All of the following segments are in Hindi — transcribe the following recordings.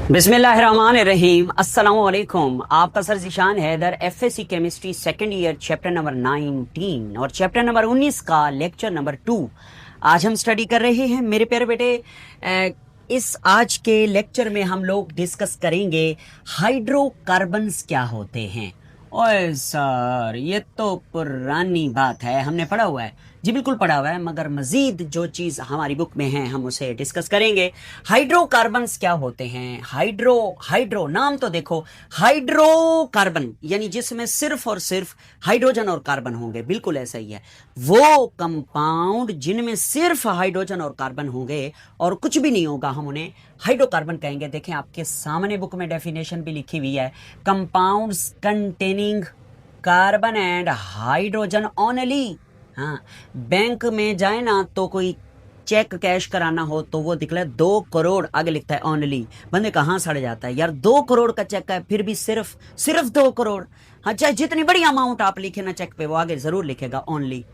बिस्मिल्लाहिर्रहमानिर्रहीम। अस्सलाम वालेकुम। आपका sir Zeeshan Haider, FSC chemistry second year, chapter number 19 और चैप्टर नंबर 19 का लेक्चर नंबर 2 आज हम स्टडी कर रहे हैं मेरे प्यारे बेटे। इस आज के लेक्चर में हम लोग डिस्कस करेंगे हाइड्रोकार्बन्स क्या होते हैं। ओए सर, ये तो पुरानी बात है, हमने पढ़ा हुआ है। जी बिल्कुल पढ़ा हुआ है, मगर मजीद जो चीज़ हमारी बुक में है हम उसे डिस्कस करेंगे। हाइड्रोकार्बन्स क्या होते हैं? हाइड्रो नाम तो देखो, हाइड्रोकार्बन यानी जिसमें सिर्फ और सिर्फ हाइड्रोजन और कार्बन होंगे, बिल्कुल ऐसा ही है। वो कंपाउंड जिनमें सिर्फ हाइड्रोजन और कार्बन होंगे और कुछ भी नहीं होगा, हम उन्हें हाइड्रोकार्बन कहेंगे। देखें, आपके सामने बुक में डेफिनेशन भी लिखी हुई है, compounds containing carbon and hydrogen only. हाँ, बैंक में जाए ना तो कोई चेक कैश कराना हो तो वो दिखला 2 करोड़, आगे लिखता है ओनली। बंदे कहाँ सड़ जाता है यार, 2 करोड़ का चेक है फिर भी सिर्फ 2 करोड़। हाँ, चाहे जितनी बड़ी अमाउंट आप लिखे ना चेक पे, वो आगे जरूर लिखेगा ओनली।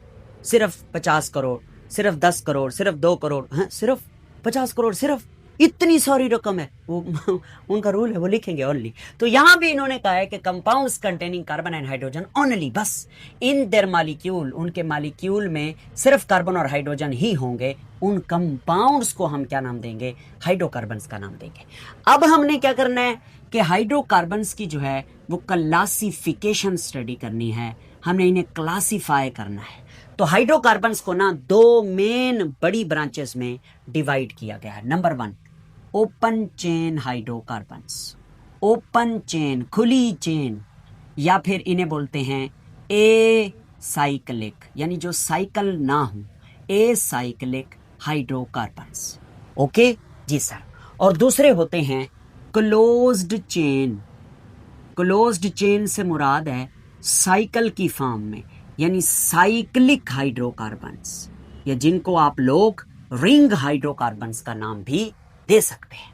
सिर्फ 50 करोड़, सिर्फ 10 करोड़, सिर्फ 2 करोड़, हाँ सिर्फ 50 करोड़, सिर्फ इतनी सारी रकम है, वो उनका रूल है, वो लिखेंगे ओनली। तो यहां भी इन्होंने कहा है कि compounds containing carbon and hydrogen only, बस इन देयर मॉलिक्यूल, उनके मॉलिक्यूल में सिर्फ कार्बन और हाइड्रोजन ही होंगे। उन कंपाउंड्स को हम क्या नाम देंगे? हाइड्रोकार्बन्स का नाम देंगे। अब हमने क्या करना है कि हाइड्रोकार्बन्स की जो है वो क्लासिफिकेशन स्टडी करनी है, हमने इन्हें क्लासिफाई करना है। तो हाइड्रोकार्बन्स को ना 2 मेन बड़ी ब्रांचेस में डिवाइड किया गया है। Number 1, open chain hydrocarbons. Open chain, खुली चेन, या फिर इन्हें बोलते हैं ए साइक्लिक, यानी जो साइकिल ना हो, acyclic hydrocarbons. Okay ji sir. और दूसरे होते हैं क्लोज्ड चेन। क्लोज्ड चेन से मुराद है साइकिल की फॉर्म में, यानी साइक्लिक हाइड्रोकार्बन्स, या जिनको आप लोग रिंग हाइड्रोकार्बन्स का नाम भी दे सकते हैं।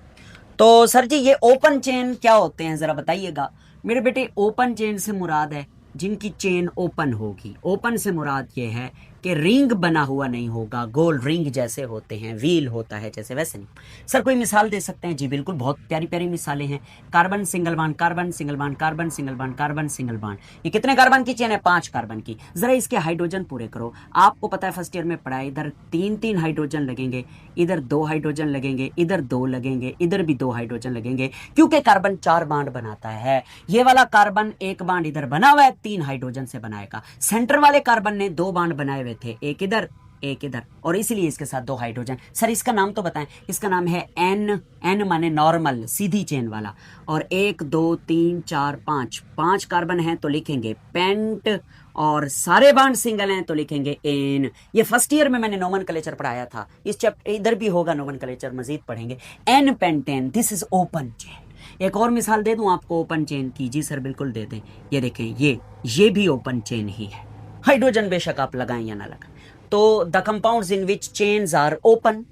तो सर जी, ये ओपन चेन क्या होते हैं जरा बताइएगा मेरे बेटे। ओपन चेन से मुराद है जिनकी चेन ओपन होगी। ओपन से मुराद ये है कि रिंग बना हुआ नहीं होगा, गोल रिंग जैसे होते हैं, व्हील होता है जैसे, वैसे नहीं। सर कोई मिसाल दे सकते हैं? जी बिल्कुल, बहुत प्यारी प्यारी मिसालें हैं। Carbon single bond carbon, single bond carbon, single bond carbon, single bond. ये कितने कार्बन की चेन है? 5 कार्बन की। जरा इसके हाइड्रोजन पूरे करो। आपको पता है फर्स्ट ईयर में पढ़ा है, इधर 3 हाइड्रोजन लगेंगे, इधर 2 हाइड्रोजन लगेंगे, इधर 2 लगेंगे, इधर भी 2 हाइड्रोजन लगेंगे, क्योंकि कार्बन 4 बॉन्ड बनाता है। ये वाला कार्बन 1 बॉन्ड इधर बना हुआ है, 3 हाइड्रोजन से बनाएगा। सेंटर वाले कार्बन ने 2 बॉन्ड बनाए हुए थे, एक इधर एक इधर, और इसीलिए इसके साथ 2 हाइड्रोजन। सर इसका नाम तो बताएं। इसका नाम है एन माने नॉर्मल, सीधी चेन वाला। और 1 2 3 4 5 कार्बन हैं तो लिखेंगे पेंट, और सारे बॉन्ड सिंगल हैं तो लिखेंगे एन। ये फर्स्ट ईयर में मैंने नोमेनक्लेचर पढ़ाया था, इस चैप्टर इधर भी होगा नोमेनक्लेचर, मजीद पढ़ेंगे। N pentane, this is open chain. एक और मिसाल दे दूं आपको ओपन चेन की? जी सर बिल्कुल दे दें। ये देखें, ये भी ओपन चेन ही है। हाइड्रोजन बेशक आप लगाएं या ना लगाएं। तो the compounds in which chains are open,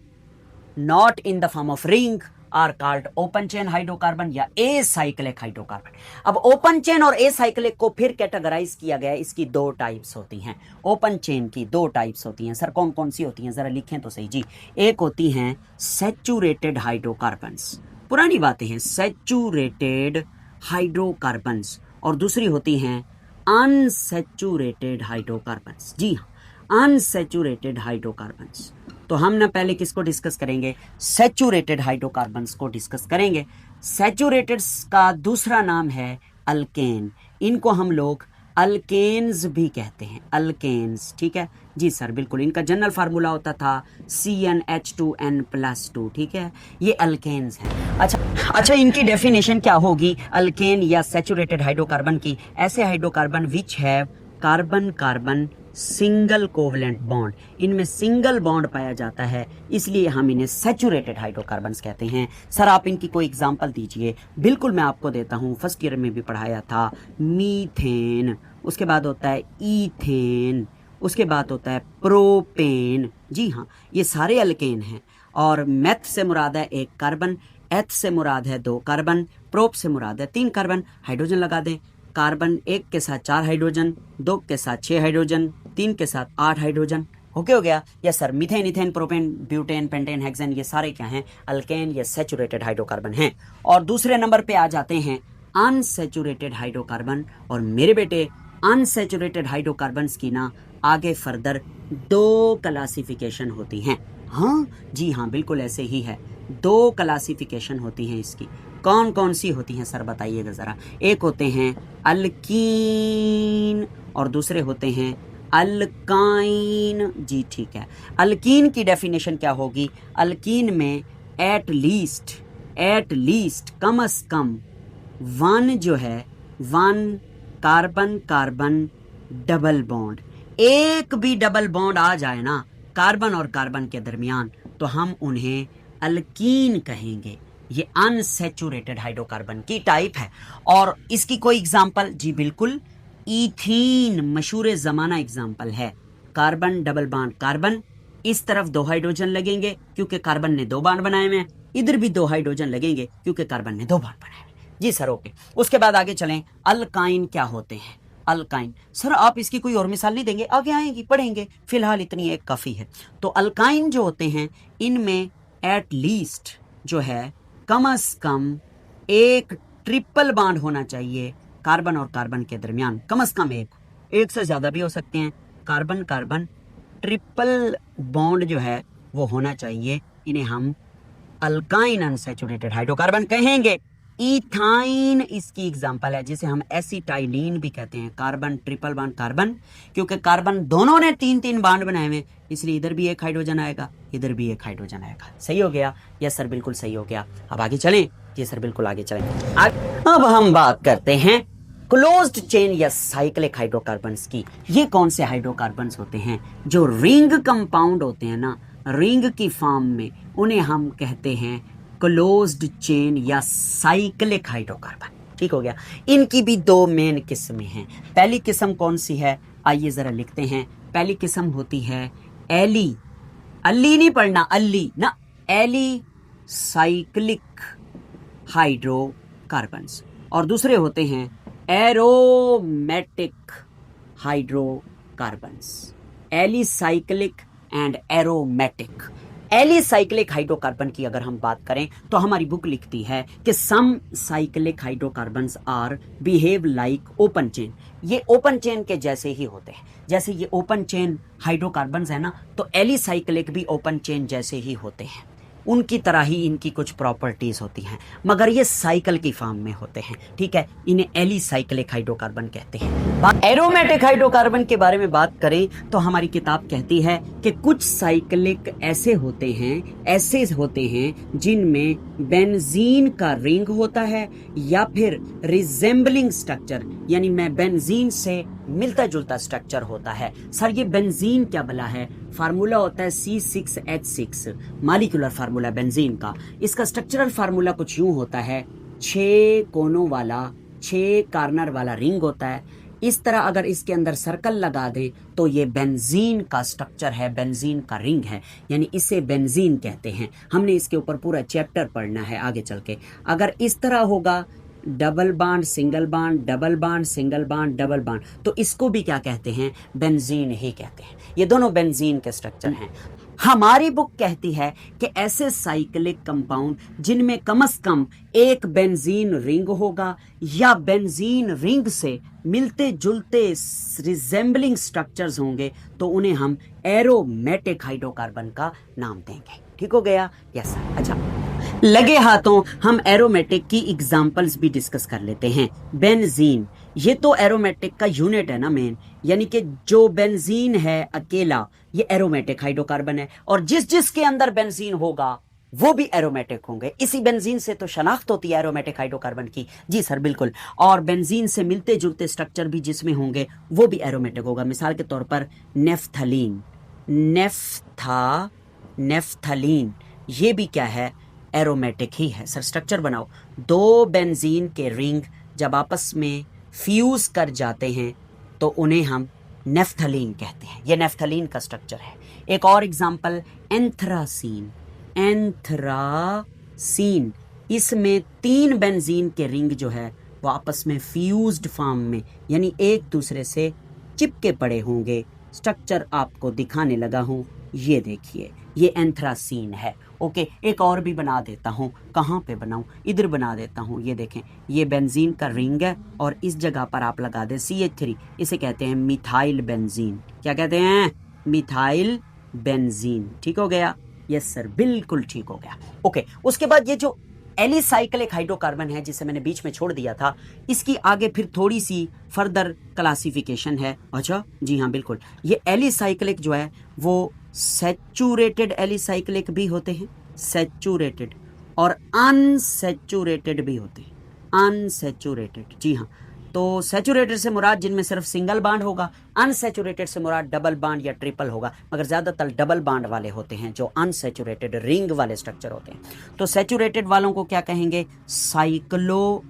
not in the form of ring, are called open chain hydrocarbon या ए साइक्लिक हाइड्रोकार्बन। अब ओपन चेन और ए साइक्लिक को फिर कैटेगराइज किया गया है। इसकी 2 टाइप्स होती हैं। ओपन चेन की 2 टाइप्स होती हैं। सर कौन कौन सी होती हैं? जरा लिखें तो सही जी। एक होती हैं सैचुरेटेड हाइड्रोकार्बन्स, पुरानी बातें हैं, सैचुरेटेड हाइड्रोकार्बन्स, और दूसरी होती हैं अनसैचुरेटेड हाइड्रोकार्बन्स। जी हाँ, अनसैचुरेटेड हाइड्रोकार्बन्स। तो हम ना पहले किसको डिस्कस करेंगे? सैचुरेटेड हाइड्रोकार्बन्स को डिस्कस करेंगे। सैचुरेटेड का दूसरा नाम है अल्केन। इनको हम लोग अल्केन्स भी कहते हैं, अल्केन्स, ठीक है जी सर बिल्कुल। इनका जनरल फार्मूला होता था CnH2n+2, ठीक है, ये अल्केन्स हैं। अच्छा, इनकी डेफिनेशन क्या होगी अल्केन या सैचुरेटेड हाइड्रोकार्बन की? ऐसे hydrocarbon which have carbon carbon single covalent bond, इनमें सिंगल बॉन्ड पाया जाता है, इसलिए हम इन्हें सैचुरेटेड हाइड्रोकार्बन्स कहते हैं। सर आप इनकी कोई एग्जांपल दीजिए। बिल्कुल मैं आपको देता हूँ, फर्स्ट ईयर में भी पढ़ाया था। मीथेन, उसके बाद होता है ईथेन, उसके बाद होता है प्रोपेन। जी हाँ, ये सारे अल्केन हैं। और मेथ से मुराद है 1 कार्बन, एथ से मुराद है 2 कार्बन, प्रोप से मुराद है 3 कार्बन। हाइड्रोजन लगा दें। कार्बन 1 के साथ 4 हाइड्रोजन, 2 के साथ 6 हाइड्रोजन, 3 के साथ 8 हाइड्रोजन। ओके हो गया? Yes sir. Methane, ethane, propane, butane, pentane, hexane, ये सारे क्या हैं? अल्केन या सैचुरेटेड हाइड्रोकार्बन हैं। और दूसरे नंबर पे आ जाते हैं अनसैचुरेटेड हाइड्रोकार्बन। और मेरे बेटे अनसैचुरेटेड हाइड्रोकार्बन्स की ना आगे फर्दर 2 क्लासिफिकेशन होती हैं। हाँ जी हाँ, बिल्कुल ऐसे ही है। 2 क्लासिफिकेशन होती हैं इसकी। कौन कौन सी होती हैं सर बताइएगा ज़रा। एक होते हैं अल्कीन और दूसरे होते हैं अल्काइन। जी ठीक है। अल्कीन की डेफिनेशन क्या होगी? अल्कीन में एट लीस्ट कम से कम 1 जो है 1 कार्बन कार्बन डबल बॉन्ड, एक भी डबल बॉन्ड आ जाए ना कार्बन और कार्बन के दरमियान तो हम उन्हें अल्कीन कहेंगे। ये अनसैचुरेटेड हाइड्रोकार्बन की टाइप है। और इसकी कोई एग्जांपल? जी बिल्कुल, ईथीन मशहूर जमाना एग्जांपल है। कार्बन डबल बॉन्ड कार्बन, इस तरफ 2 हाइड्रोजन लगेंगे क्योंकि कार्बन ने 2 बॉन्ड बनाए हुए हैं, इधर भी 2 हाइड्रोजन लगेंगे क्योंकि कार्बन ने 2 बॉन्ड बनाए हुए हैं। जी सर ओके। उसके बाद आगे चलें। अल्काइन क्या होते हैं? अल्काइन सर आप इसकी कोई और मिसाल नहीं देंगे? आगे आएंगी, पढ़ेंगे, फिलहाल इतनी एक काफ़ी है। तो अल्काइन जो होते हैं इनमें एट लीस्ट जो है कम से कम एक ट्रिपल बॉन्ड होना चाहिए कार्बन और कार्बन के दरमियान। कम से कम एक से ज़्यादा भी हो सकते हैं। कार्बन कार्बन ट्रिपल बॉन्ड जो है वो होना चाहिए। इन्हें हम अल्काइन अनसैचुरेटेड हाइड्रोकार्बन कहेंगे। इथाइन इसकी एग्जांपल है, जिसे हम एसिटाइलीन भी कहते हैं। कार्बन ट्रिपल बॉन्ड कार्बन, क्योंकि कार्बन दोनों ने 3-3 बॉन्ड बनाए हुए, इसलिए इधर भी एक हाइड्रोजन आएगा, इधर भी एक हाइड्रोजन आएगा। सही हो गया? यस सर बिल्कुल सही हो गया। अब आगे चलें। जी सर बिल्कुल आगे चलें। अब हम बात करते हैं क्लोज्ड चेन या साइक्लिक हाइड्रोकार्बन्स की। ये कौन से हाइड्रोकार्बन्स होते हैं? जो रिंग कंपाउंड होते हैं ना, रिंग की फॉर्म में, उन्हें हम कहते हैं क्लोज्ड चेन या साइक्लिक हाइड्रोकार्बन। ठीक हो गया? इनकी भी 2 मेन किस्में हैं। पहली किस्म कौन सी है? आइए जरा लिखते हैं। पहली किस्म होती है एली, अली नहीं पढ़ना, अली ना, एली साइक्लिक हाइड्रोकार्बन्स। और दूसरे होते हैं aromatic hydrocarbons. Alicyclic and aromatic. Alicyclic hydrocarbon की अगर हम बात करें तो हमारी बुक लिखती है कि some cyclic hydrocarbons are behave like open chain. ये ओपन चेन के जैसे ही होते हैं। जैसे ये ओपन चेन हाइड्रोकार्बन्स है ना, तो एलिसाइक्लिक भी ओपन चेन जैसे ही होते हैं। उनकी तरह ही इनकी कुछ प्रॉपर्टीज होती हैं, मगर ये साइकिल की फॉर्म में होते हैं। ठीक है? इन्हें एलिसाइक्लिक हाइड्रोकार्बन कहते हैं। एरोमेटिक हाइड्रोकार्बन के बारे में बात करें तो हमारी किताब कहती है कि कुछ साइक्लिक ऐसे होते हैं जिनमें बेंजीन का रिंग होता है या फिर रिजेंबलिंग स्ट्रक्चर, यानी में बेंजीन से मिलता जुलता स्ट्रक्चर होता है। सर ये बेंजीन क्या भला है? फार्मूला होता है C6H6, मालिक्यूलर फार्मूला बेंजीन का। इसका स्ट्रक्चरल फार्मूला कुछ यूं होता है, 6 कोनों वाला, 6 कार्नर वाला रिंग होता है। इस तरह अगर इसके अंदर सर्कल लगा दें तो ये बेंजीन का स्ट्रक्चर है, बेंजीन का रिंग है, यानी इसे बेंजीन कहते हैं। हमने इसके ऊपर पूरा चैप्टर पढ़ना है आगे चल के। अगर इस तरह होगा double bond single bond, double bond single bond, double bond, तो इसको भी क्या कहते हैं? बेंजीन ही कहते हैं। ये दोनों बेंजीन के स्ट्रक्चर हैं। हमारी बुक कहती है कि ऐसे साइक्लिक कंपाउंड जिनमें कम से कम एक बेंजीन रिंग होगा या बेंजीन रिंग से मिलते जुलते रिजेंबलिंग स्ट्रक्चर्स होंगे, तो उन्हें हम एरोमेटिक हाइड्रोकार्बन का नाम देंगे। ठीक हो गया? यस। अच्छा, लगे हाथों हम एरोमेटिक की एग्जांपल्स भी डिस्कस कर लेते हैं। बेंजीन, ये तो एरोमेटिक का यूनिट है ना मेन, यानी कि जो बेंजीन है अकेला, ये एरोमेटिक हाइड्रोकार्बन है। और जिस जिसके अंदर बेंजीन होगा वो भी एरोमेटिक होंगे। इसी बेंजीन से तो शनाख्त होती है एरोमेटिक हाइड्रोकार्बन की। जी सर बिल्कुल। और बेंजीन से मिलते जुलते स्ट्रक्चर भी जिसमें होंगे वो भी एरोमेटिक होगा। मिसाल के तौर पर नेफ्थलीन, नेफ्थलीन, ये भी क्या है? एरोमेटिक ही है। सर स्ट्रक्चर बनाओ। 2 बेंजीन के रिंग जब आपस में फ्यूज कर जाते हैं तो उन्हें हम नेफ्थलीन कहते हैं। ये नेफ्थलीन का स्ट्रक्चर है। एक और एग्जांपल एंथ्रासीन, इसमें 3 बेंजीन के रिंग जो है वो आपस में फ्यूज्ड फॉर्म में, यानी एक दूसरे से चिपके पड़े होंगे, स्ट्रक्चर आपको दिखाने लगा हूं, ये देखिए, ये एंथ्रासीन है। ओके, एक और भी बना देता हूं। कहाँ पे बनाऊं? इधर बना देता हूं। ये देखें, ये बेंजीन का रिंग है और इस जगह पर आप लगा दें CH3। इसे कहते हैं मिथाइल बेंजीन। क्या कहते हैं? Methyl benzene. ठीक हो गया? यस सर, बिल्कुल ठीक हो गया। ओके, उसके बाद ये जो एलिसाइक्लिक हाइड्रोकार्बन है जिसे मैंने बीच में छोड़ दिया था, इसकी आगे फिर थोड़ी सी फर्दर क्लासिफिकेशन है। अच्छा, जी हाँ बिल्कुल। ये एलिसाइक्लिक जो है वो सैचुरेटेड एलिसाइक्लिक भी होते हैं, सैचुरेटेड, और अनसैचुरेटेड भी होते हैं, अनसैचुरेटेड। जी हाँ, तो सैचुरेटेड से मुराद जिनमें सिर्फ सिंगल बांड होगा, अनसैचुरेटेड से मुराद डबल बांड या ट्रिपल होगा, मगर ज़्यादातर डबल बांड वाले होते हैं जो अनसैचुरेटेड रिंग वाले स्ट्रक्चर होते हैं। तो सैचुरेटेड वालों को क्या कहेंगे? साइक्लो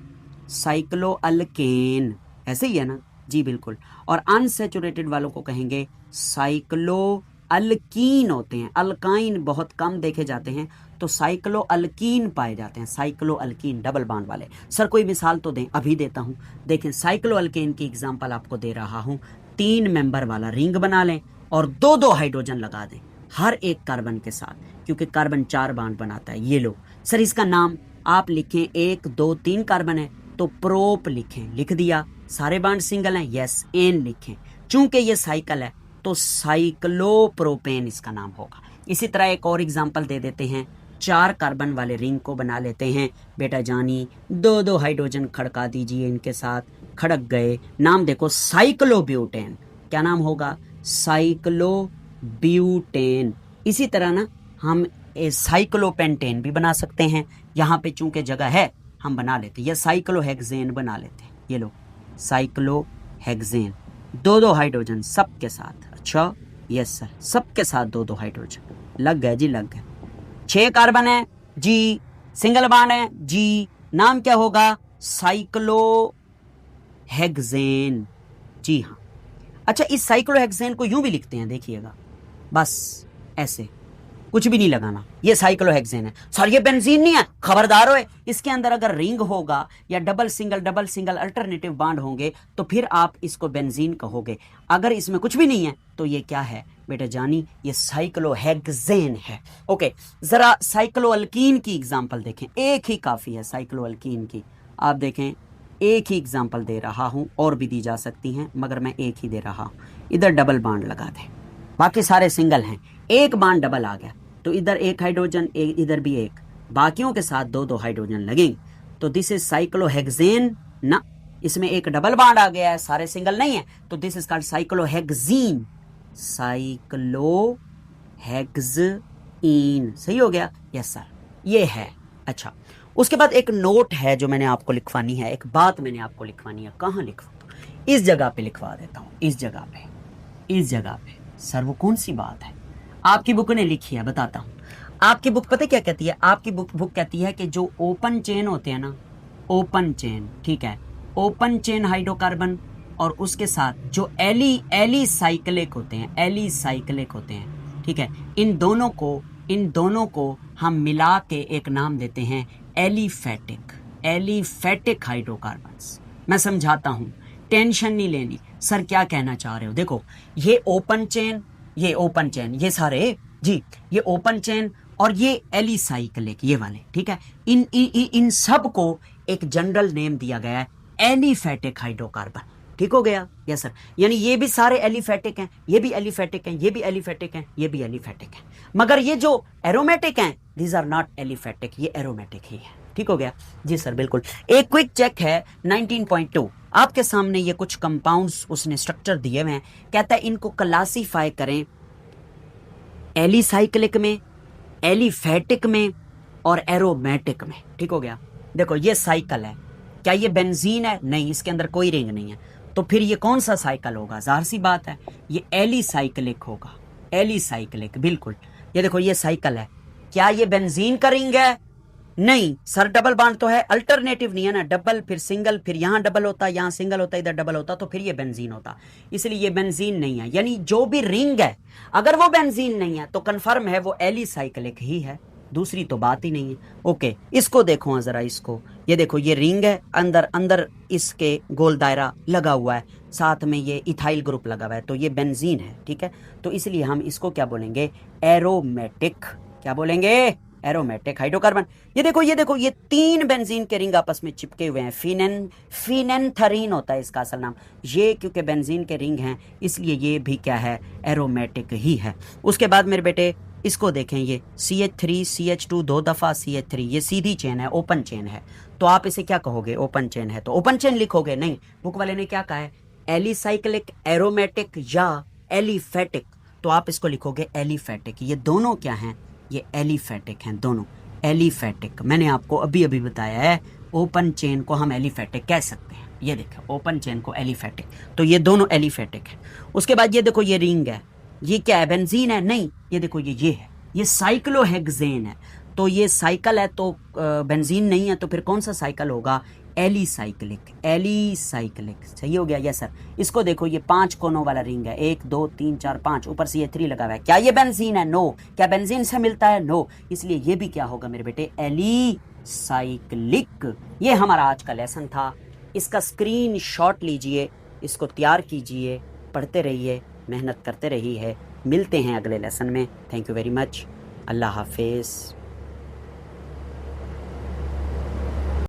अल्केन, ऐसे ही है ना? जी बिल्कुल। और अनसैचुरेटेड वालों को कहेंगे साइक्लो अल्कीन होते हैं। अल्काइन बहुत कम देखे जाते हैं, तो साइक्लो अल्कीन पाए जाते हैं, साइक्लो अल्कीन डबल बांड वाले। सर कोई मिसाल तो दें? अभी देता हूं। देखें, साइक्लो अल्केन की एग्जांपल आपको दे रहा हूं। 3 मेंबर वाला रिंग बना लें और 2-2 हाइड्रोजन लगा दें हर एक कार्बन के साथ, क्योंकि कार्बन 4 बांड बनाता है। ये लो सर, इसका नाम आप लिखें, 1 2 3 कार्बन है तो प्रोप लिखें, लिख दिया। सारे बांड सिंगल हैं, यस, एन लिखें। चूंकि ये साइकिल है तो साइक्लोप्रोपेन इसका नाम होगा। इसी तरह एक और एग्जांपल दे देते हैं। 4 कार्बन वाले रिंग को बना लेते हैं। बेटा जानी 2-2 हाइड्रोजन खड़का दीजिए इनके साथ, खड़क गए। नाम देखो साइक्लोब्यूटेन। क्या नाम होगा? साइक्लोब्यूटेन। इसी तरह ना हम साइक्लोपेंटेन भी बना सकते हैं। यहाँ पे चूंकि जगह है हम बना लेते हैं, या साइक्लोहेक्सेन बना लेते हैं। ये लो, साइक्लोहेक्सेन, 2-2 हाइड्रोजन सबके साथ। अच्छा, यस सर, सबके साथ 2-2 हाइड्रोजन लग गए जी, लग गए। 6 कार्बन है जी, सिंगल बांड है जी। नाम क्या होगा? साइक्लोहेक्सेन। जी हाँ। अच्छा, इस साइक्लोहेक्सेन को यूं भी लिखते हैं, देखिएगा, बस ऐसे, कुछ भी नहीं लगाना। ये साइक्लोहेक्सेन है। सर ये बेंजीन नहीं है, खबरदार हो। इसके अंदर अगर रिंग होगा या डबल सिंगल अल्टरनेटिव बांड होंगे तो फिर आप इसको बेंजीन कहोगे। अगर इसमें कुछ भी नहीं है तो ये क्या है बेटा जानी? ये साइक्लोहेक्सेन है। ओके, जरा साइक्लोअल्कीन की एग्जांपल देखें। एक ही काफी है साइक्लोअल्कीन की। आप देखें, एक ही एग्जांपल दे रहा हूं, और भी दी जा सकती हैं मगर मैं एक ही दे रहा हूं। इधर डबल बांड लगा दें, बाकी सारे सिंगल हैं। एक बांड डबल आ गया तो इधर 1 हाइड्रोजन, इधर भी 1, बाकियों के साथ 2-2 हाइड्रोजन लगेंगे। तो दिस इज साइक्लोहेक्सेन ना, इसमें एक डबल बांड आ गया है, सारे सिंगल नहीं है, तो this is called cyclohexene. Cyclohexene, सही हो गया? यस सर, ये है। अच्छा, उसके बाद एक नोट है जो मैंने आपको लिखवानी है, एक बात मैंने आपको लिखवानी है। कहाँ लिखवा? इस जगह पे लिखवा देता हूँ, इस जगह पे, इस जगह पे। सर वो कौन सी बात है? आपकी बुक ने लिखी है, बताता हूं। आपकी बुक पता क्या कहती है? आपकी बुक कहती है कि जो ओपन चेन होते हैं ना, ओपन चेन, ठीक है, ओपन चेन हाइड्रोकार्बन, और उसके साथ जो एलिसाइक्लिक होते हैं, एलिसाइक्लिक होते हैं, ठीक है, इन दोनों को हम मिला के एक नाम देते हैं एलिफेटिक हाइड्रोकार्बन्स। मैं समझाता हूं, टेंशन नहीं लेनी। सर क्या कहना चाह रहे हो? देखो, ये ओपन चेन, ये ओपन चेन, ये सारे जी, ये ओपन चेन और ये एलिसाइक्लिक, ये वाले, ठीक है, इन सब को एक जनरल नेम दिया गया है एलिफेटिक हाइड्रोकार्बन। ठीक हो गया? Yes sir. यानी ये भी सारे एलिफेटिक हैं, ये भी एलिफेटिक हैं, ये भी एलिफेटिक हैं, ये भी एलिफेटिक हैं, मगर ये जो एरोमेटिक हैं, दीज आर नॉट एलिफेटिक, ये एरोमेटिक ही है। ठीक हो गया? जी सर बिल्कुल। एक क्विक चेक है 19.2, आपके सामने ये कुछ कंपाउंड्स उसने स्ट्रक्चर दिए हुए हैं। कहता है इनको क्लासीफाई करें एलिसाइक्लिक में, एलिफेटिक में और एरोमेटिक में। ठीक हो गया? देखो ये साइकिल है, क्या ये बेंजीन है? नहीं, इसके अंदर कोई रिंग नहीं है, तो फिर ये कौन सा साइकिल होगा? जाहिर सी बात है ये एलिसाइक्लिक होगा, एलिसाइक्लिक, बिल्कुल। ये देखो ये साइकिल है, क्या ये बेंजीन का रिंग है? नहीं सर, डबल बांड तो है, अल्टरनेटिव नहीं है ना, डबल फिर सिंगल, फिर यहां डबल होता, यहां सिंगल होता, इधर डबल होता, तो फिर ये बेंजीन होता, इसलिए ये बेंजीन नहीं है। यानी जो भी रिंग है अगर वो बेंजीन नहीं है तो कंफर्म है वो एलिसाइक्लिक ही है। दूसरी तो बात ही नहीं है। ओके, इसको देखो ज़रा, इसको ये देखो, ये रिंग है, अंदर अंदर इसके गोल दायरा लगा हुआ है, साथ में ये इथाइल ग्रुप लगा हुआ है, तो ये बेंजीन है, ठीक है। तो इसलिए हम इसको क्या बोलेंगे, एरोमेटिक। क्या बोलेंगे, एरोमेटिक हाइड्रोकार्बन। ये देखो ये देखो, ये 3 बेंजीन के रिंग आपस में चिपके हुए हैं। फिनेंथरीन होता है इसका असल नाम। ये क्योंकि बेंजीन के रिंग हैं इसलिए ये भी क्या है, एरोमेटिक ही है। उसके बाद मेरे बेटे इसको देखें, ये CH3 CH2 2 दफ़ा CH3, ये सीधी चेन है, ओपन चेन है। तो आप इसे क्या कहोगे, ओपन चेन है तो ओपन चेन लिखोगे, नहीं, बुक वाले ने क्या कहा है, एलिसाइक्लिक, एरोमेटिक या एलिफेटिक, तो आप इसको लिखोगे एलिफेटिक। ये दोनों क्या हैं, ये एलिफेटिक हैं दोनों, एलिफेटिक। मैंने आपको अभी अभी बताया है, ओपन चेन को हम एलिफेटिक कह सकते हैं। ये देखो, ओपन चेन को एलिफेटिक, तो ये दोनों एलिफेटिक है। उसके बाद ये देखो, ये रिंग है, ये क्या है, बेंजीन है, नहीं, ये देखो ये है, ये साइक्लोहेक्सेन है। तो ये साइकिल है तो बेंजीन नहीं है, तो फिर कौन सा साइकिल होगा, एलिसाइक्लिक। एलिसाइक्लिक सही हो गया, यस सर। इसको देखो, ये 5 कोनों वाला रिंग है, 1 2 3 4 5, ऊपर से ये 3 लगा हुआ है। क्या ये बेंजीन है, नो। क्या बेंजीन से मिलता है, नो। इसलिए ये भी क्या होगा मेरे बेटे, एलिसाइक्लिक। ये हमारा आज का लेसन था। इसका स्क्रीन शॉट लीजिए, इसको तैयार कीजिए, पढ़ते रहिए, मेहनत करते रहिए। मिलते हैं अगले लेसन में। Thank you very much. अल्लाह हाफिज़।